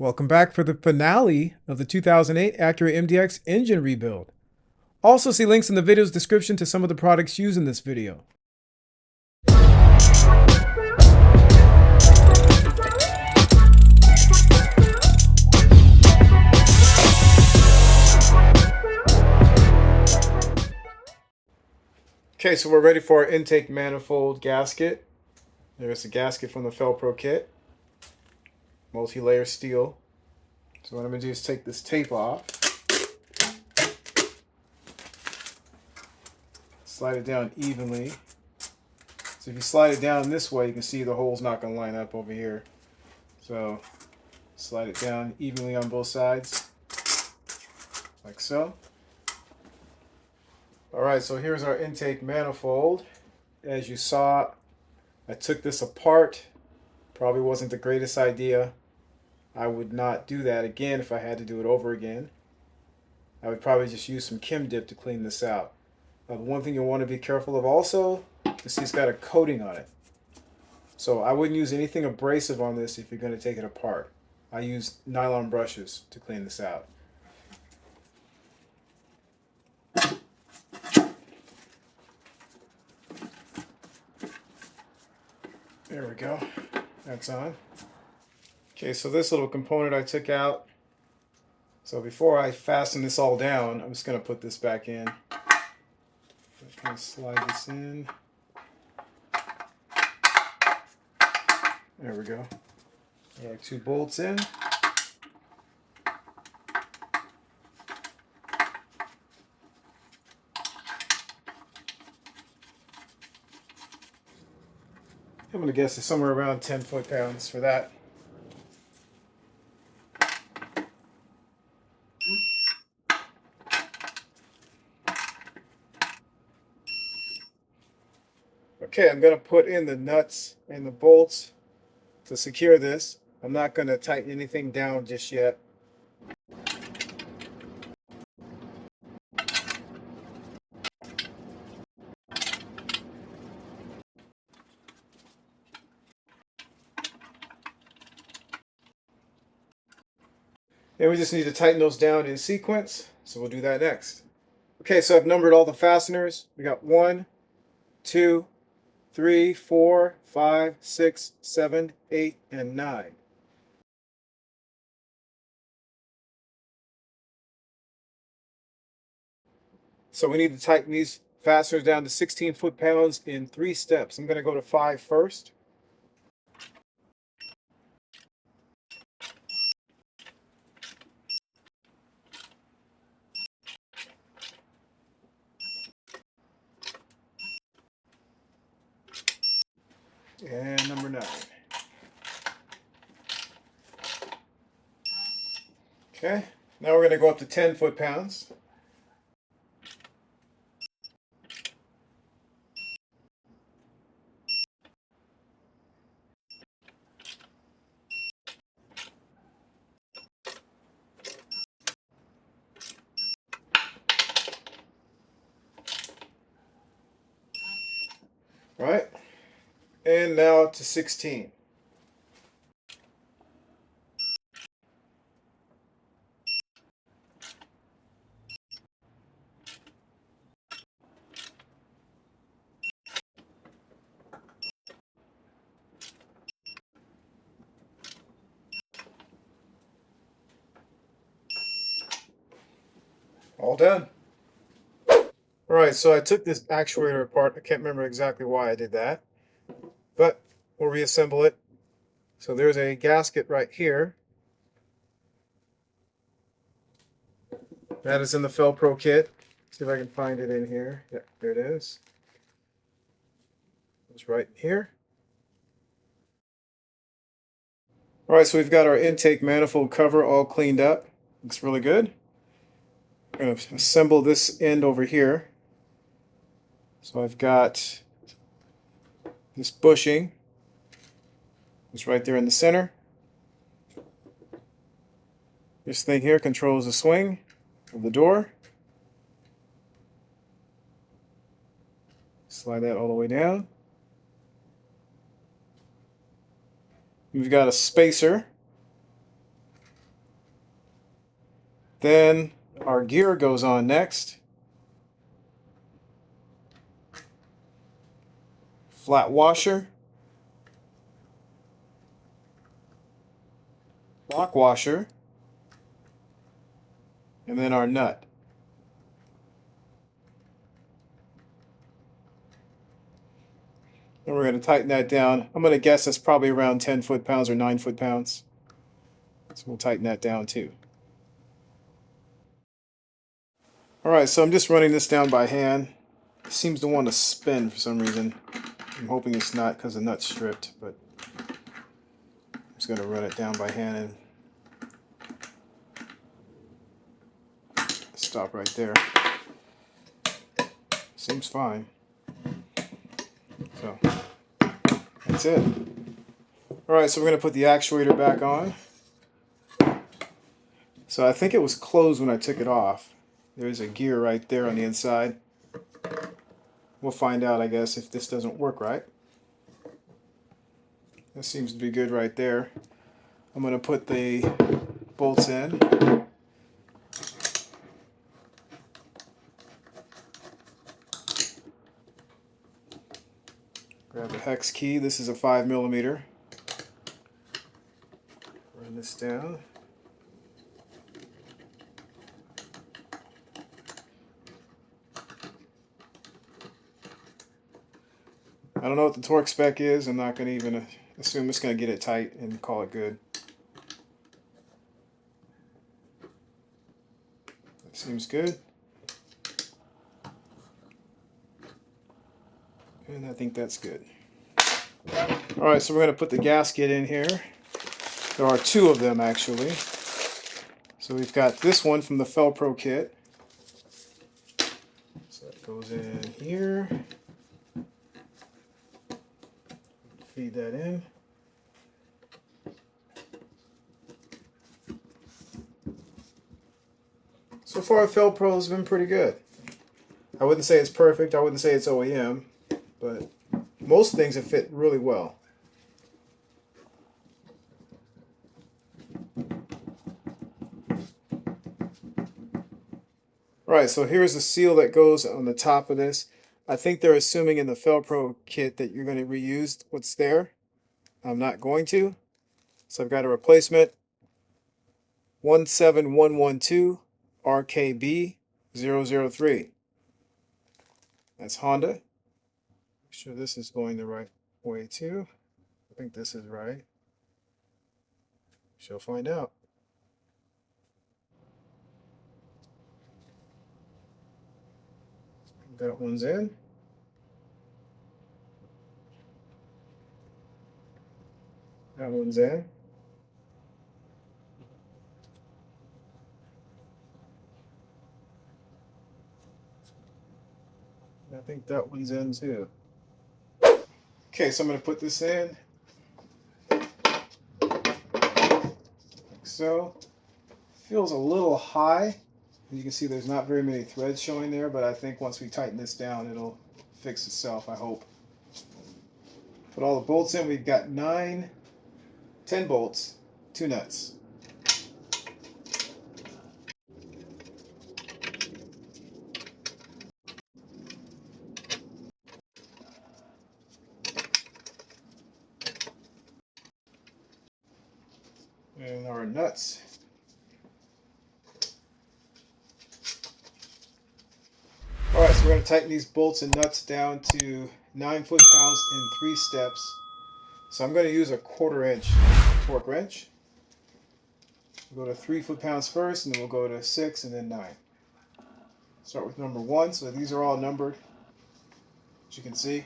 Welcome back for the finale of the 2008 Acura MDX engine rebuild. Also see links in the video's description to some of the products used in this video. Okay, so we're ready for our intake manifold gasket. There's the gasket from the Felpro kit. Multi-layer steel. So what I'm going to do is take this tape off. Slide it down evenly. So if you slide it down this way, you can see the hole's not going to line up over here. So slide it down evenly on both sides, like so. Alright, so here's our intake manifold. As you saw, I took this apart. Probably wasn't the greatest idea. I would not do that again if I had to do it over again. I would probably just use some Chem Dip to clean this out. One thing you want to be careful of also, you see it's got a coating on it. So I wouldn't use anything abrasive on this if you're going to take it apart. I use nylon brushes to clean this out. There we go. That's on. Okay, so this little component I took out. So before I fasten this all down, I'm just going to put this back in. Just going to slide this in. There we go. There are 2 bolts in. I'm going to guess it's somewhere around 10 foot-pounds for that. Okay, I'm going to put in the nuts and the bolts to secure this. I'm not going to tighten anything down just yet. And we just need to tighten those down in sequence, so we'll do that next. Okay, so I've numbered all the fasteners. We got 1, 2, 3, 4, 5, 6, 7, 8, and 9. So we need to tighten these fasteners down to 16 foot-pounds in 3 steps. I'm going to go to 5 first. And number 9. Okay, now we're going to go up to 10 foot-pounds. All right, and now to 16. All done. All right, so I took this actuator apart. I can't remember exactly why I did that, but we'll reassemble it. So there's a gasket right here. That is in the Felpro kit. See if I can find it in here. Yeah, there it is. It's right here. All right, so we've got our intake manifold cover all cleaned up. Looks really good. I'm going to assemble this end over here. So I've got this bushing. It's right there in the center. This thing here controls the swing of the door. Slide that all the way down. We've got a spacer Then our gear goes on next. Flat washer, lock washer, and then our nut. And we're going to tighten that down. I'm going to guess that's probably around 10 foot-pounds or 9 foot-pounds. So we'll tighten that down too. Alright, so I'm just running this down by hand. It seems to want to spin for some reason. I'm hoping it's not because the nut's stripped, but I'm just going to run it down by hand and stop right there. Seems fine. So that's it. Alright, so we're going to put the actuator back on. So I think it was closed when I took it off. There's a gear right there on the inside. We'll find out, I guess, if this doesn't work right. That seems to be good right there. I'm going to put the bolts in. Grab the hex key. This is a 5mm. Run this down. I don't know what the torque spec is. I'm not going to even assume it's going to get it tight and call it good. That seems good. And I think that's good. Alright, so we're going to put the gasket in here. There are two of them actually. So we've got this one from the Felpro kit. So that goes in here. Feed that in. So far, Felpro has been pretty good. I wouldn't say it's perfect. I wouldn't say it's OEM, but most things have fit really well. Right, so here's the seal that goes on the top of this. I think they're assuming in the Felpro kit that you're going to reuse what's there. I'm not going to. So I've got a replacement 17112 RKB 003. That's Honda. Make sure this is going the right way too. I think this is right. She'll find out. That one's in. That one's in. I think that one's in too. Okay, so I'm going to put this in. Like so. Feels a little high. You can see there's not very many threads showing there, but I think once we tighten this down, it'll fix itself, I hope. Put all the bolts in. We've got 10 bolts, 2 nuts. And our nuts. Alright, so we're going to tighten these bolts and nuts down to 9 foot-pounds in 3 steps. So I'm going to use a 1/4 inch torque wrench. We'll go to 3 foot-pounds first, and then we'll go to 6 and then 9. Start with number 1, so these are all numbered, as you can see.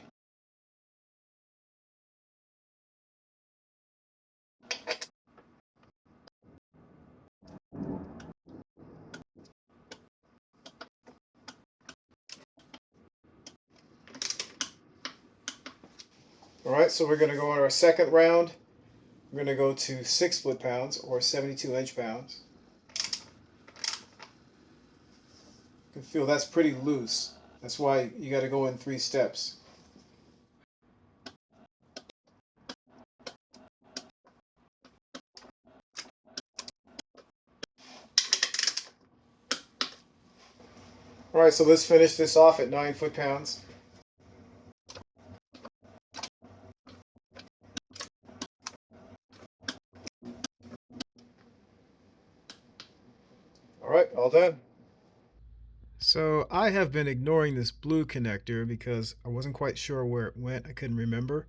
Alright, so we're going to go on our second round. We're going to go to 6 foot-pounds or 72 inch-pounds. You can feel that's pretty loose. That's why you got to go in 3 steps. All right, so let's finish this off at 9 foot-pounds. All right, all done. So I have been ignoring this blue connector because I wasn't quite sure where it went. I couldn't remember.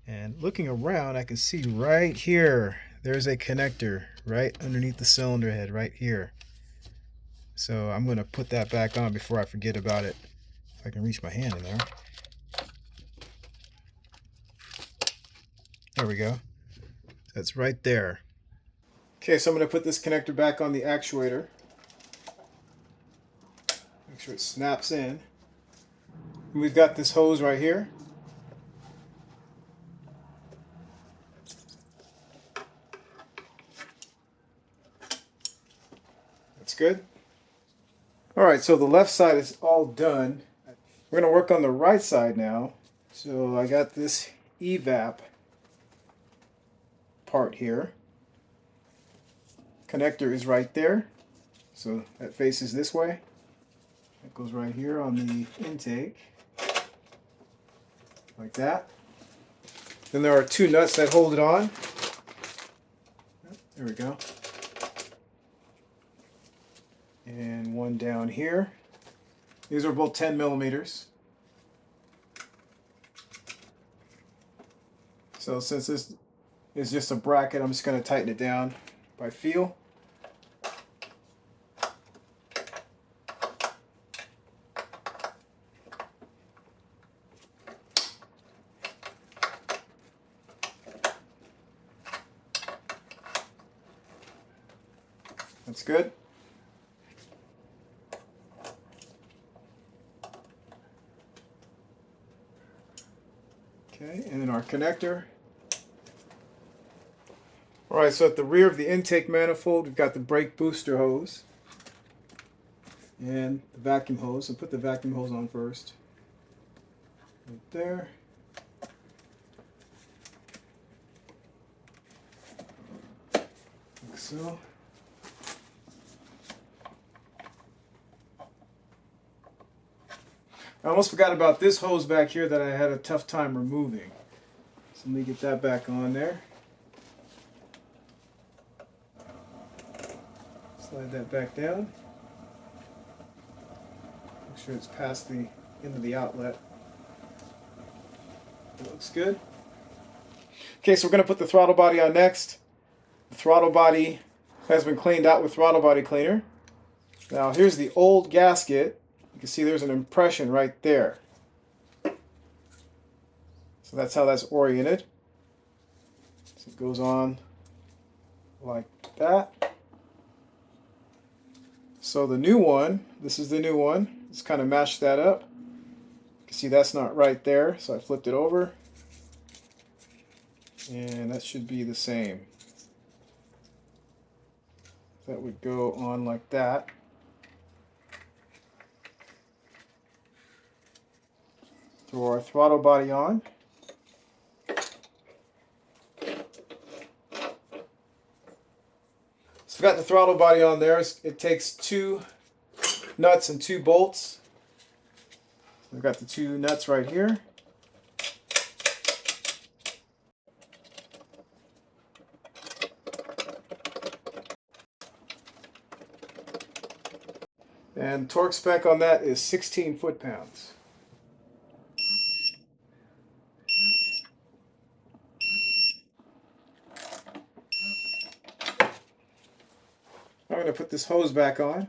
And looking around, I can see right here, there's a connector right underneath the cylinder head right here. So I'm going to put that back on before I forget about it. If I can reach my hand in there. There we go. That's right there. Okay, so I'm going to put this connector back on the actuator. Make sure it snaps in. We've got this hose right here. That's good. Alright, so the left side is all done. We're going to work on the right side now. So I got this evap part here. Connector is right there. So that faces this way. That goes right here on the intake. Like that. Then there are two nuts that hold it on. There we go. And one down here. These are both 10 millimeters. So since this is just a bracket, I'm just going to tighten it down by feel. That's good. Okay, and then our connector. Alright, so at the rear of the intake manifold, we've got the brake booster hose and the vacuum hose. So put the vacuum hose on first. Right there. Like so. I almost forgot about this hose back here that I had a tough time removing. So let me get that back on there. Slide that back down. Make sure it's past the end of the outlet. It looks good. Okay, so we're going to put the throttle body on next. The throttle body has been cleaned out with throttle body cleaner. Now here's the old gasket. You can see there's an impression right there. So that's how that's oriented. So it goes on like that. So the new one, this is the new one. Just kind of mashed that up. You can see that's not right there, so I flipped it over. And that should be the same. That would go on like that. Throw our throttle body on. So we've got the throttle body on there. It takes 2 nuts and 2 bolts. We've got the 2 nuts right here. And torque spec on that is 16 foot-pounds. I'm going to put this hose back on.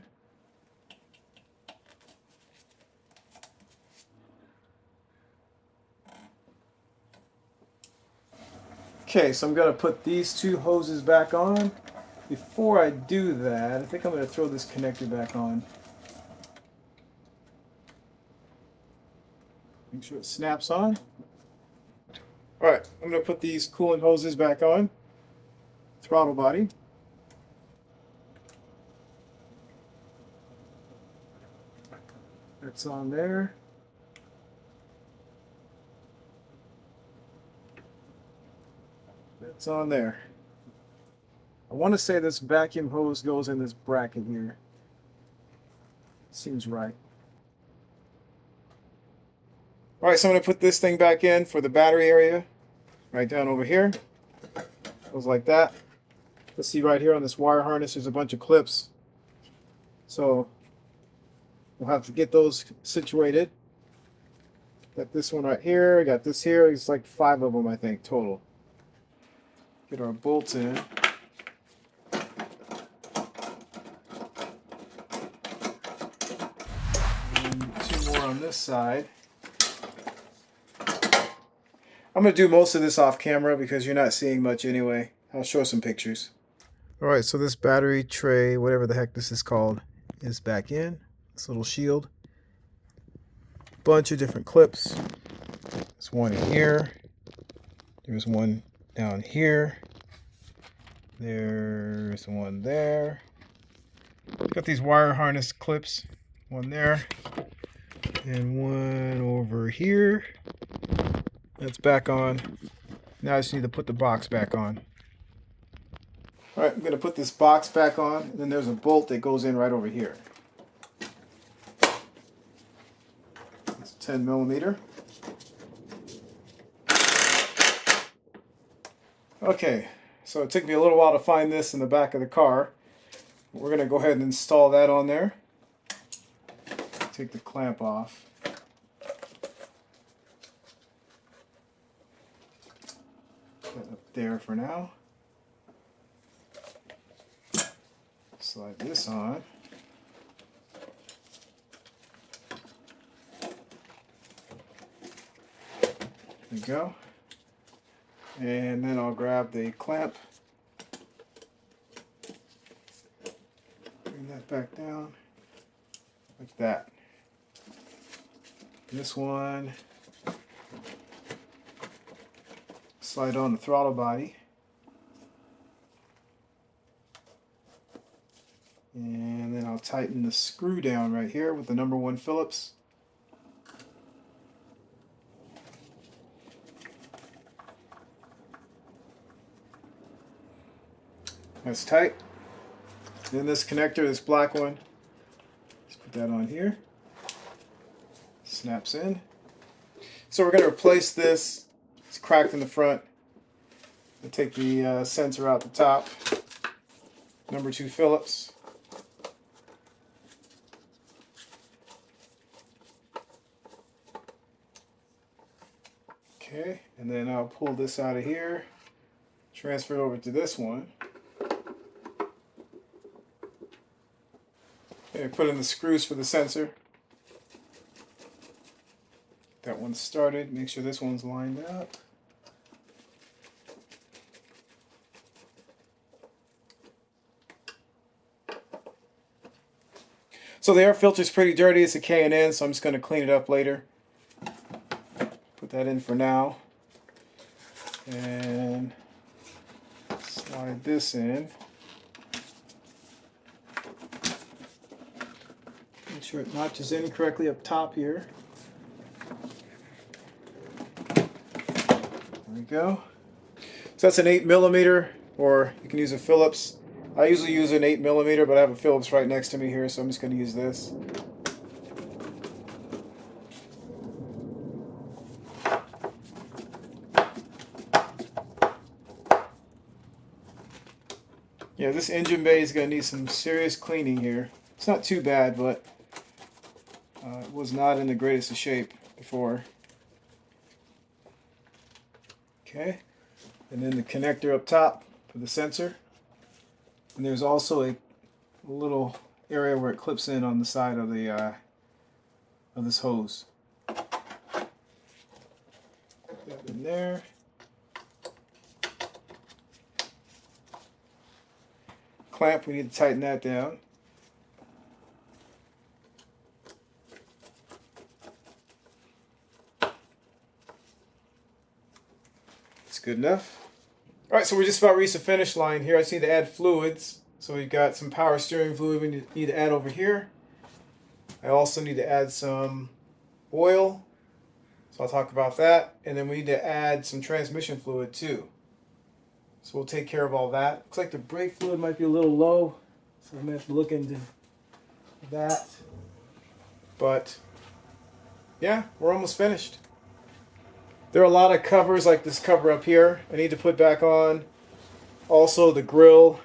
Okay, so I'm going to put these 2 hoses back on. Before I do that, I think I'm going to throw this connector back on. Make sure it snaps on. Alright, I'm going to put these coolant hoses back on. Throttle body. That's on there. That's on there. I want to say this vacuum hose goes in this bracket here. Seems right. All right, so I'm going to put this thing back in for the battery area. Right down over here. Goes like that. Let's see right here on this wire harness, there's a bunch of clips. So we'll have to get those situated. Got this one right here, got this here. It's like 5 of them, I think, total. Get our bolts in. And 2 more on this side. I'm going to do most of this off camera because you're not seeing much anyway. I'll show some pictures. Alright, so this battery tray, whatever the heck this is called, is back in. This little shield. Bunch of different clips. There's one in here. There's one down here. There's one there. Got these wire harness clips. One there. And one over here. That's back on. Now I just need to put the box back on. Alright, I'm going to put this box back on. And then there's a bolt that goes in right over here. It's 10 millimeter. Okay, so it took me a little while to find this in the back of the car. We're going to go ahead and install that on there. Take the clamp off. Put it up there for now. Slide this on. There we go. And then I'll grab the clamp. Bring that back down. Like that. This one. Slide on the throttle body. And then I'll tighten the screw down right here with the number 1 Phillips. That's tight. Then this connector, this black one, let's put that on here. Snaps in. So we're going to replace this. It's cracked in the front. We'll take the sensor out the top. Number 2 Phillips. Okay, and then I'll pull this out of here, transfer it over to this one. Okay, put in the screws for the sensor. That one's started. Make sure this one's lined up. So the air filter is pretty dirty. It's a K&N, so I'm just going to clean it up later. Put that in for now. And slide this in. Make sure it notches in correctly up top here. There we go. So that's an 8 millimeter, or you can use a Phillips. I usually use an 8 millimeter, but I have a Phillips right next to me here, so I'm just going to use this. Yeah, this engine bay is going to need some serious cleaning here. It's not too bad, but it was not in the greatest of shape before. Okay, and then the connector up top for the sensor. And there's also a little area where it clips in on the side of the of this hose. Put that in there. Clamp, we need to tighten that down. It's good enough. Alright, so we're just about reached the finish line here. I just need to add fluids. So we've got some power steering fluid we need to add over here. I also need to add some oil. So I'll talk about that. And then we need to add some transmission fluid too. So we'll take care of all that. Looks like the brake fluid might be a little low, so I'm going to have to look into that. But yeah, we're almost finished. There are a lot of covers like this cover up here I need to put back on. Also the grill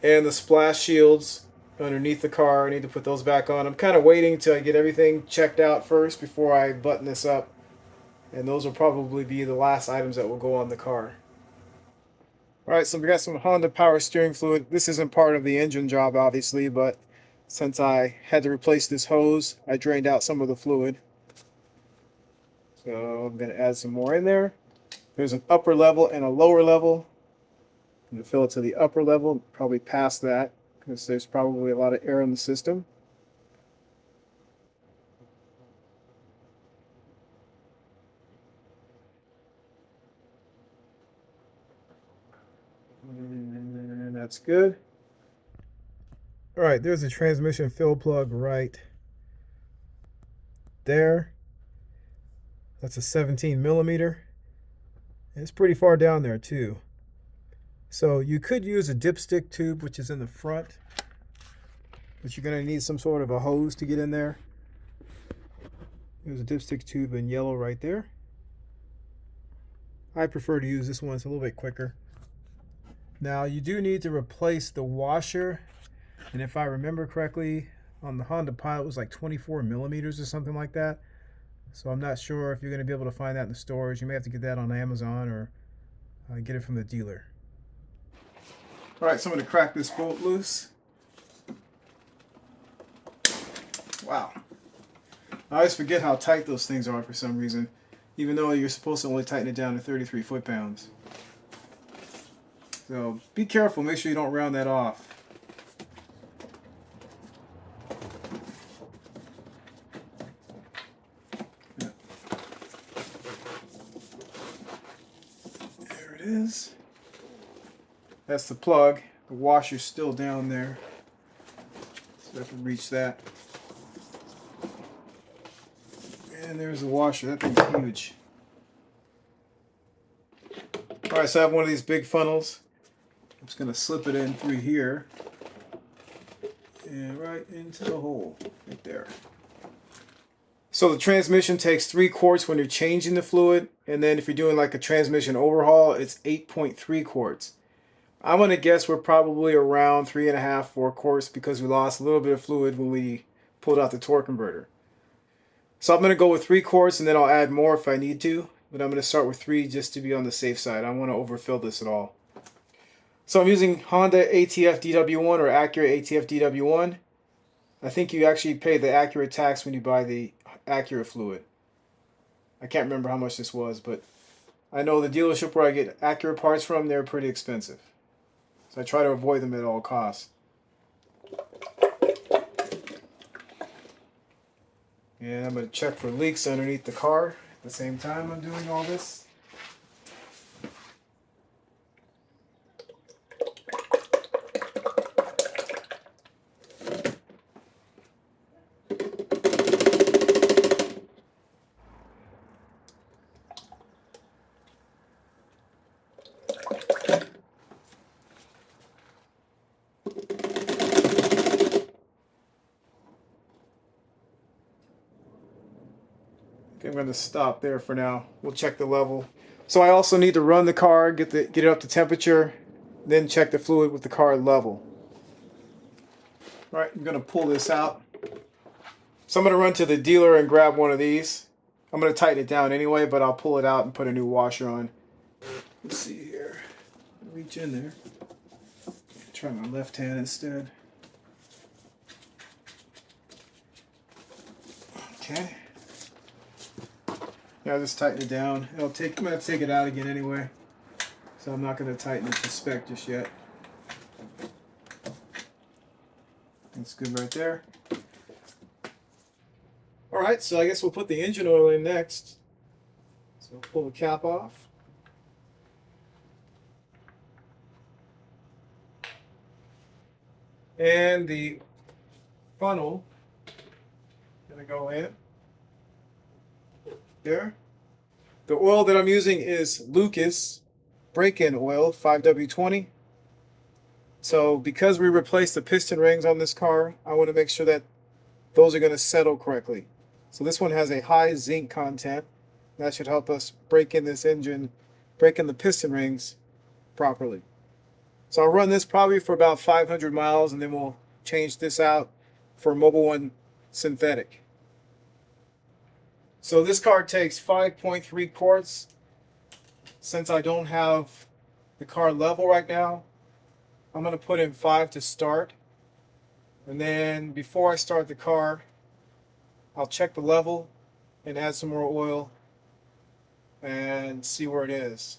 and the splash shields underneath the car, I need to put those back on. I'm kind of waiting till I get everything checked out first before I button this up. And those will probably be the last items that will go on the car. Alright, so we got some Honda power steering fluid. This isn't part of the engine job, obviously, but since I had to replace this hose, I drained out some of the fluid. So I'm going to add some more in there. There's an upper level and a lower level. I'm going to fill it to the upper level, probably past that, because there's probably a lot of air in the system. And that's good. All right, there's a transmission fill plug right there. That's a 17 millimeter. It's pretty far down there too. So you could use a dipstick tube, which is in the front, but you're going to need some sort of a hose to get in there. There's a dipstick tube in yellow right there. I prefer to use this one, it's a little bit quicker. Now you do need to replace the washer, and if I remember correctly, on the Honda Pilot it was like 24 millimeters or something like that. So I'm not sure if you're going to be able to find that in the stores. You may have to get that on Amazon or get it from the dealer. Alright, so I'm going to crack this bolt loose. Wow. I always forget how tight those things are for some reason, even though you're supposed to only tighten it down to 33 foot-pounds. So be careful, make sure you don't round that off. Yeah. There it is. That's the plug. The washer's still down there, so I can reach that. And there's the washer. That thing's huge. Alright, so I have one of these big funnels. I'm just going to slip it in through here and right into the hole right there. So the transmission takes 3 quarts when you're changing the fluid, and then if you're doing like a transmission overhaul, it's 8.3 quarts. I'm going to guess we're probably around 3.5, 4 quarts because we lost a little bit of fluid when we pulled out the torque converter. So I'm going to go with 3 quarts and then I'll add more if I need to, but I'm going to start with 3 just to be on the safe side. I don't want to overfill this at all. So I'm using Honda ATF DW1 or Acura ATF DW1. I think you actually pay the Acura tax when you buy the Acura fluid. I can't remember how much this was, but I know the dealership where I get Acura parts from, they're pretty expensive. So I try to avoid them at all costs. And I'm going to check for leaks underneath the car at the same time I'm doing all this. I'm going to stop there for now. We'll check the level. So I also need to run the car, get it up to temperature, then check the fluid with the car level. All right, I'm going to pull this out. So I'm going to run to the dealer and grab one of these. I'm going to tighten it down anyway, but I'll pull it out and put a new washer on. Let's see here. Reach in there. Try my left hand instead. Okay. Yeah, I'll just tighten it down. I'm going to take it out again anyway. So I'm not going to tighten it to spec just yet. That's good right there. Alright, so I guess we'll put the engine oil in next. So pull the cap off. And the funnel is going to go in. There. The oil that I'm using is Lucas break-in oil 5W20. So because we replaced the piston rings on this car, I want to make sure that those are going to settle correctly. So this one has a high zinc content. That should help us break in this engine, break in the piston rings properly. So I'll run this probably for about 500 miles, and then we'll change this out for a Mobil 1 synthetic. So this car takes 5.3 quarts. Since I don't have the car level right now, I'm going to put in 5 to start. And then before I start the car, I'll check the level and add some more oil and see where it is.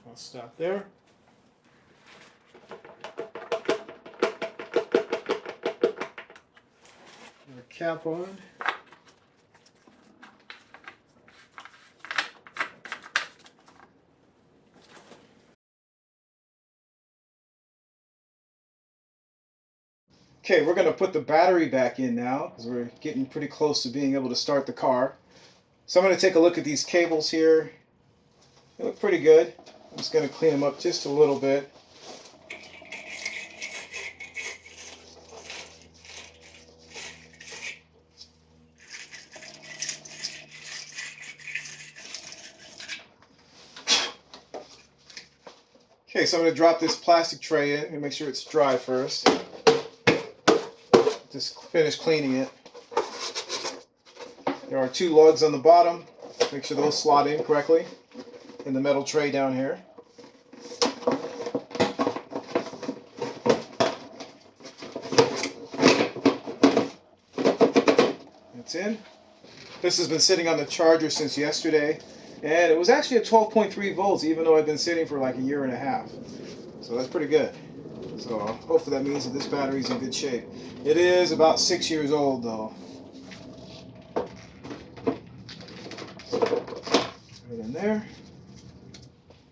I'll stop there. Put a cap on. Okay, we're going to put the battery back in now because we're getting pretty close to being able to start the car. So I'm going to take a look at these cables here. They look pretty good. I'm just going to clean them up just a little bit. Okay, so I'm going to drop this plastic tray in and make sure it's dry first. Just finish cleaning it. There are 2 lugs on the bottom. Make sure those slot in correctly in the metal tray down here. That's in. This has been sitting on the charger since yesterday, and it was actually at 12.3 volts even though I've been sitting for like a year and a half. So that's pretty good. So hopefully that means that this battery's in good shape. It is about 6 years old though. Right in there.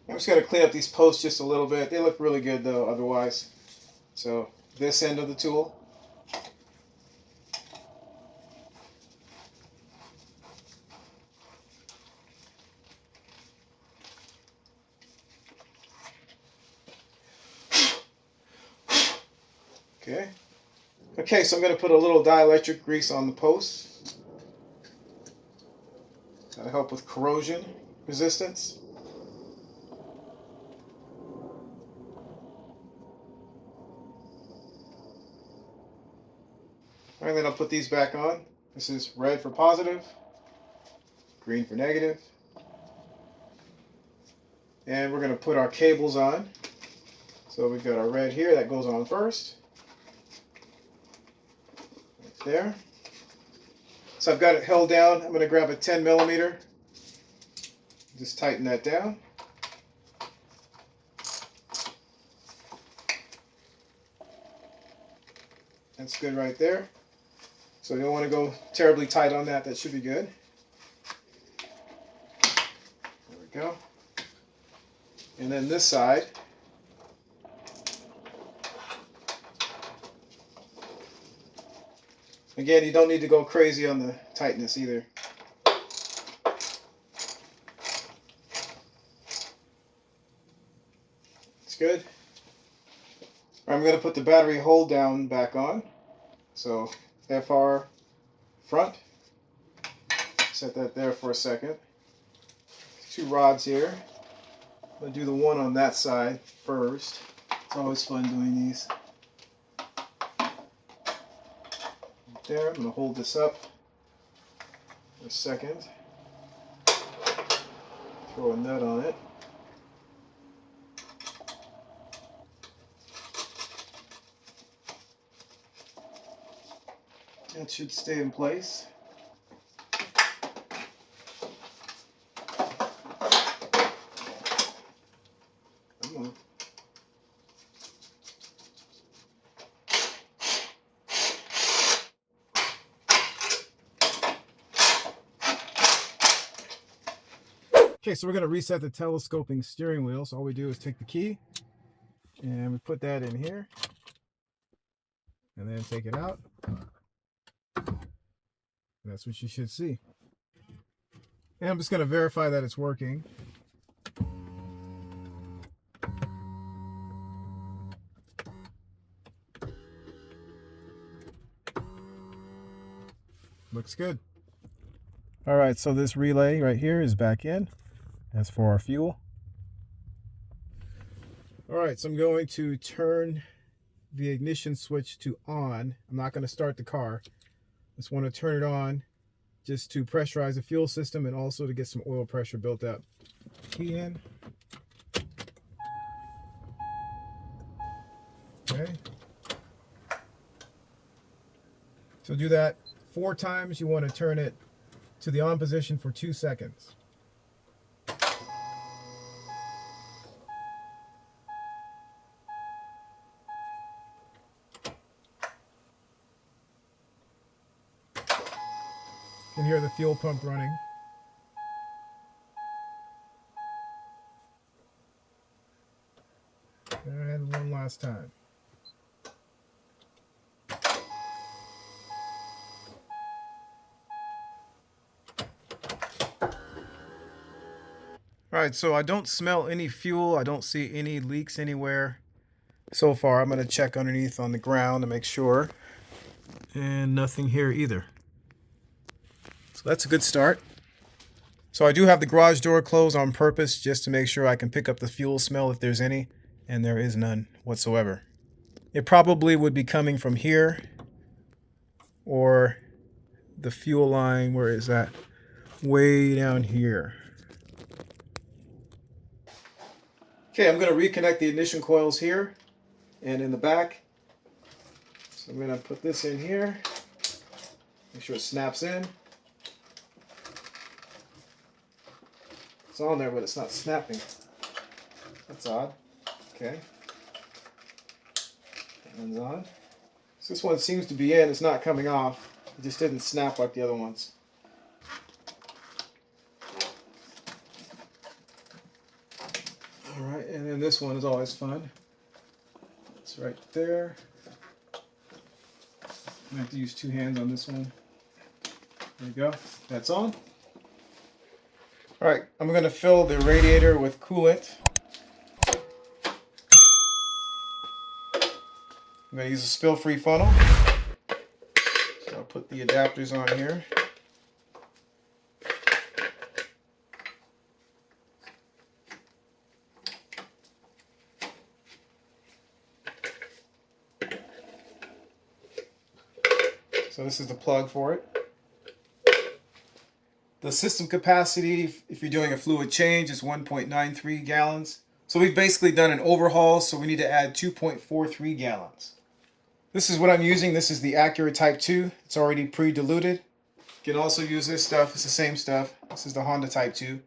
I'm just going to clean up these posts just a little bit. They look really good though otherwise. So this end of the tool. Okay. Okay, so I'm going to put a little dielectric grease on the posts. That'll help with corrosion resistance. And then I'll put these back on. This is red for positive, green for negative. And we're going to put our cables on. So we've got our red here, that goes on first. Right there. So I've got it held down. I'm going to grab a 10 millimeter. Just tighten that down. That's good right there. So you don't want to go terribly tight on that. That should be good. There we go. And then this side. Again, you don't need to go crazy on the tightness either. It's good. I'm going to put the battery hold down back on. So FR front. Set that there for a second. 2 rods here. I'm going to do the one on that side first. It's always fun doing these. Right there. I'm going to hold this up for a second. Throw a nut on it. That should stay in place. Come on. Okay, so we're going to reset the telescoping steering wheel. So all we do is take the key and we put that in here and then take it out. That's what you should see. And I'm just going to verify that it's working. Looks good. All right, so this relay right here is back in. As for our fuel. All right, so I'm going to turn the ignition switch to on. I'm not going to start the car. Just want to turn it on just to pressurize the fuel system and also to get some oil pressure built up. Key in. Okay. So do that 4 times. You want to turn it to the on position for 2 seconds. You can hear the fuel pump running. And one last time. All right, so I don't smell any fuel. I don't see any leaks anywhere so far. I'm going to check underneath on the ground to make sure. And nothing here either. So that's a good start. So I do have the garage door closed on purpose just to make sure I can pick up the fuel smell if there's any, and there is none whatsoever. It probably would be coming from here or the fuel line. Where is that? Way down here. Okay, I'm going to reconnect the ignition coils here and in the back. So I'm going to put this in here. Make sure it snaps in. It's on there, but it's not snapping. That's odd. Okay. That one's on. So this one seems to be in. It's not coming off. It just didn't snap like the other ones. Alright, and then this one is always fun. It's right there. I have to use 2 hands on this one. There you go. That's on. Alright, I'm going to fill the radiator with coolant. I'm going to use a spill-free funnel. So I'll put the adapters on here. So this is the plug for it. The system capacity, if you're doing a fluid change, is 1.93 gallons. So we've basically done an overhaul, so we need to add 2.43 gallons. This is what I'm using. This is the Acura Type 2. It's already pre-diluted. You can also use this stuff. It's the same stuff. This is the Honda Type 2.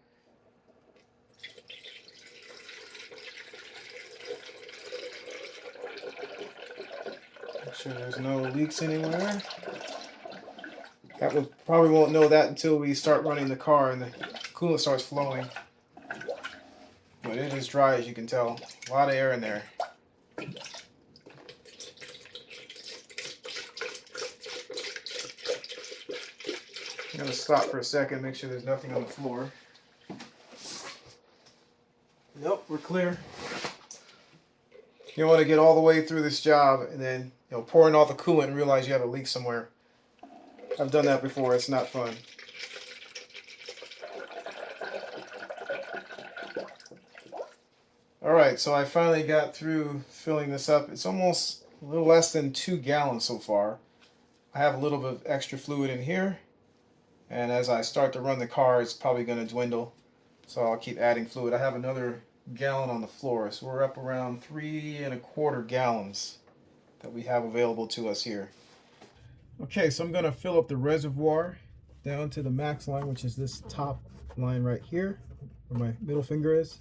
Make sure there's no leaks anywhere. That one probably won't know that until we start running the car and the coolant starts flowing. But it is dry, as you can tell. A lot of air in there. I'm going to stop for a second, make sure there's nothing on the floor. Nope, we're clear. You want to get all the way through this job and then pour in all the coolant and realize you have a leak somewhere. I've done that before. It's not fun. Alright, so I finally got through filling this up. It's almost a little less than 2 gallons so far. I have a little bit of extra fluid in here. And as I start to run the car, it's probably going to dwindle. So I'll keep adding fluid. I have another gallon on the floor. So we're up around 3¼ gallons that we have available to us here. Okay, so I'm going to fill up the reservoir down to the max line, which is this top line right here, where my middle finger is.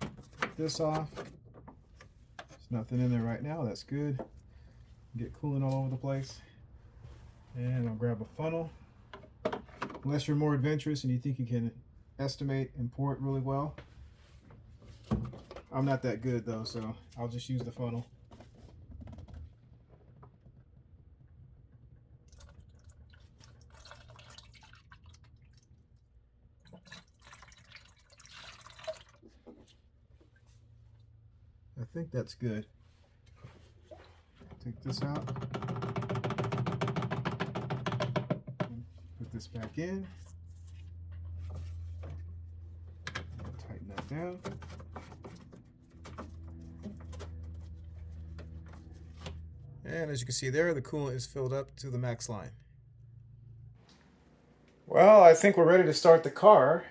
Take this off. There's nothing in there right now. That's good. Get coolant all over the place. And I'll grab a funnel. Unless you're more adventurous and you think you can estimate and pour it really well. I'm not that good though, so I'll just use the funnel. think that's good. Take this out. Put this back in. Tighten that down. And as you can see there, the coolant is filled up to the max line. Well, I think we're ready to start the car.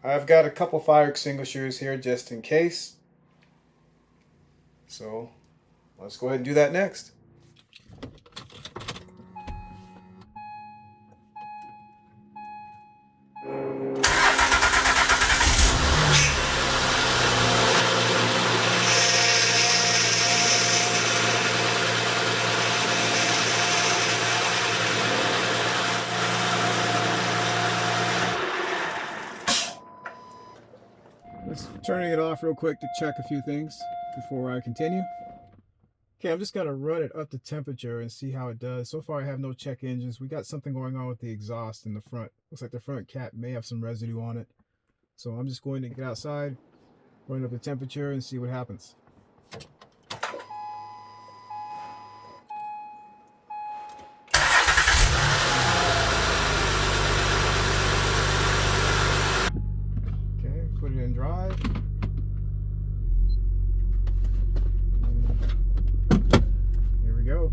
I've got a couple fire extinguishers here just in case. So let's go ahead and do that next. Just turning it off real quick to check a few things before I continue. Okay, I'm just gonna run it up to temperature and see how it does. So far I have no check engines. We got something going on with the exhaust in the front. Looks like the front cap may have some residue on it. So I'm just going to get outside, run up the temperature and see what happens. Okay, put it in drive. Here we go.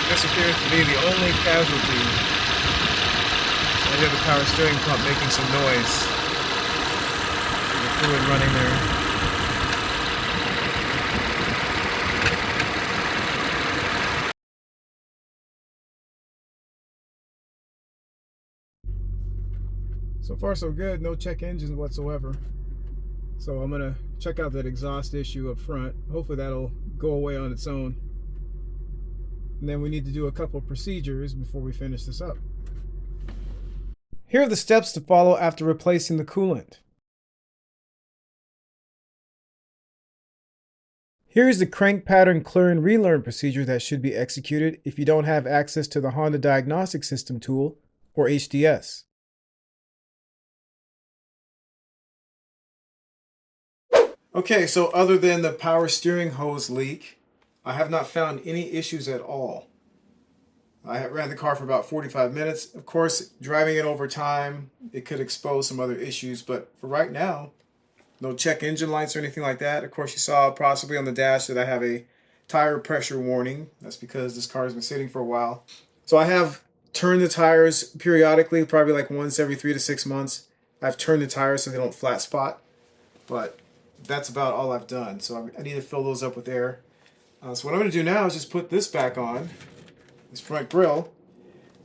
This appears to be the only casualty. I hear the power steering pump making some noise. The fluid running there. So far so good, no check engines whatsoever. So I'm gonna check out that exhaust issue up front. Hopefully that'll go away on its own. And then we need to do a couple of procedures before we finish this up. Here are the steps to follow after replacing the coolant. Here is the crank pattern clear and relearn procedure that should be executed if you don't have access to the Honda Diagnostic System tool, or HDS. Okay, so other than the power steering hose leak, I have not found any issues at all. I ran the car for about 45 minutes. Of course, driving it over time, it could expose some other issues, but for right now, no check engine lights or anything like that. Of course, you saw possibly on the dash that I have a tire pressure warning. That's because this car has been sitting for a while. So I have turned the tires periodically, probably like once every 3 to 6 months. I've turned the tires so they don't flat spot, but that's about all I've done. So I need to fill those up with air. So what I'm going to do now is just put this back on, this front grille.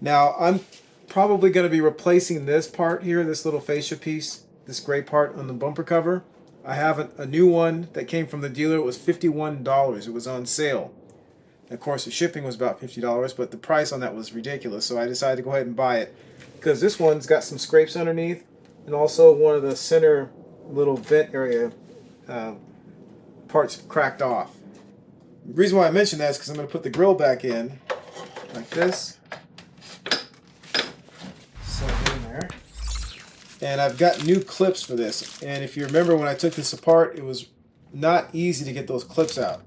Now I'm probably going to be replacing this part here, this little fascia piece, this gray part on the bumper cover. I have a new one that came from the dealer. It was $51. It was on sale. And of course the shipping was about $50, but the price on that was ridiculous. So I decided to go ahead and buy it because this one's got some scrapes underneath, and also one of the center little vent area parts cracked off. The reason why I mentioned that is because I'm going to put the grill back in like this. Set it in there. And I've got new clips for this. And if you remember when I took this apart, it was not easy to get those clips out.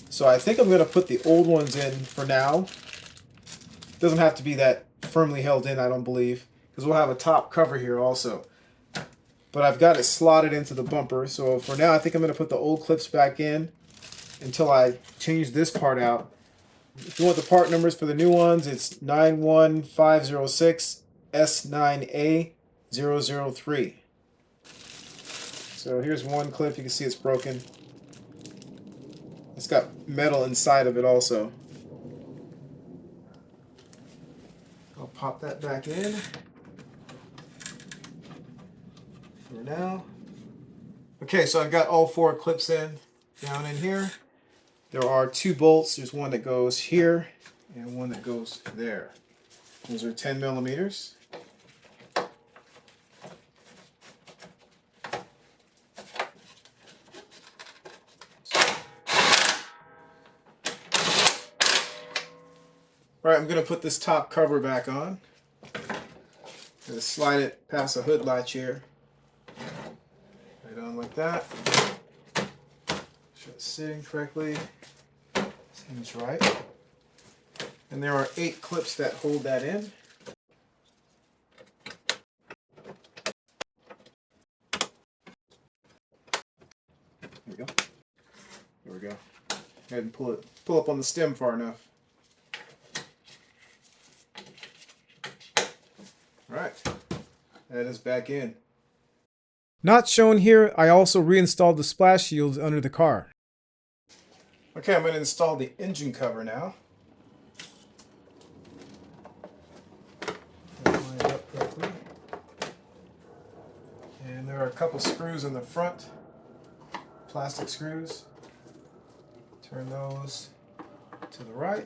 So I think I'm going to put the old ones in for now. It doesn't have to be that firmly held in, I don't believe, because we'll have a top cover here also. But I've got it slotted into the bumper. So for now, I think I'm going to put the old clips back in until I change this part out. If you want the part numbers for the new ones, it's 91506 S9A003. So here's one clip. You can see it's broken. It's got metal inside of it also. I'll pop that back in for now. Okay, so I've got all 4 clips down in here. There are 2 bolts. There's one that goes here and one that goes there. Those are 10 millimeters. All right, I'm going to put this top cover back on. Going to slide it past the hood latch here. Right on like that. Sure it's sitting correctly. Seems right. And there are 8 clips that hold that in. There we go. There we go. Go ahead and pull up on the stem far enough. All right, that is back in. Not shown here, I also reinstalled the splash shields under the car. Okay, I'm going to install the engine cover now. Line it up correctly. And there are a couple screws in the front, plastic screws. Turn those to the right.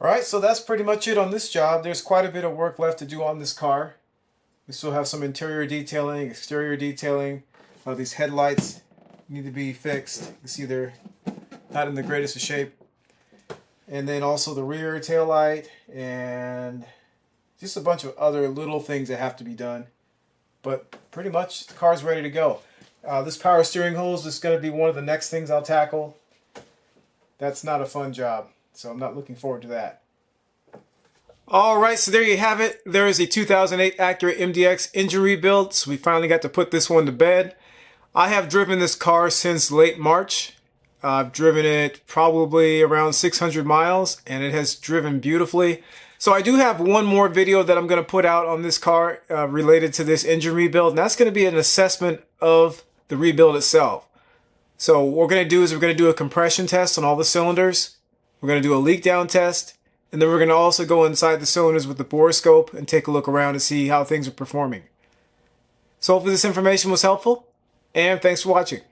Alright, so that's pretty much it on this job. There's quite a bit of work left to do on this car. We still have some interior detailing, exterior detailing. These headlights need to be fixed. You can see they're not in the greatest of shape. And then also the rear tail light and just a bunch of other little things that have to be done. But pretty much the car's ready to go. This power steering hose is going to be one of the next things I'll tackle. That's not a fun job. So I'm not looking forward to that. Alright, so there you have it. There is a 2008 Acura MDX engine rebuild. So we finally got to put this one to bed. I have driven this car since late March. I've driven it probably around 600 miles and it has driven beautifully. So I do have one more video that I'm going to put out on this car related to this engine rebuild. And that's going to be an assessment of the rebuild itself. So what we're going to do is we're going to do a compression test on all the cylinders. We're going to do a leak down test, and then we're going to also go inside the cylinders with the borescope and take a look around and see how things are performing. So hopefully this information was helpful, and thanks for watching.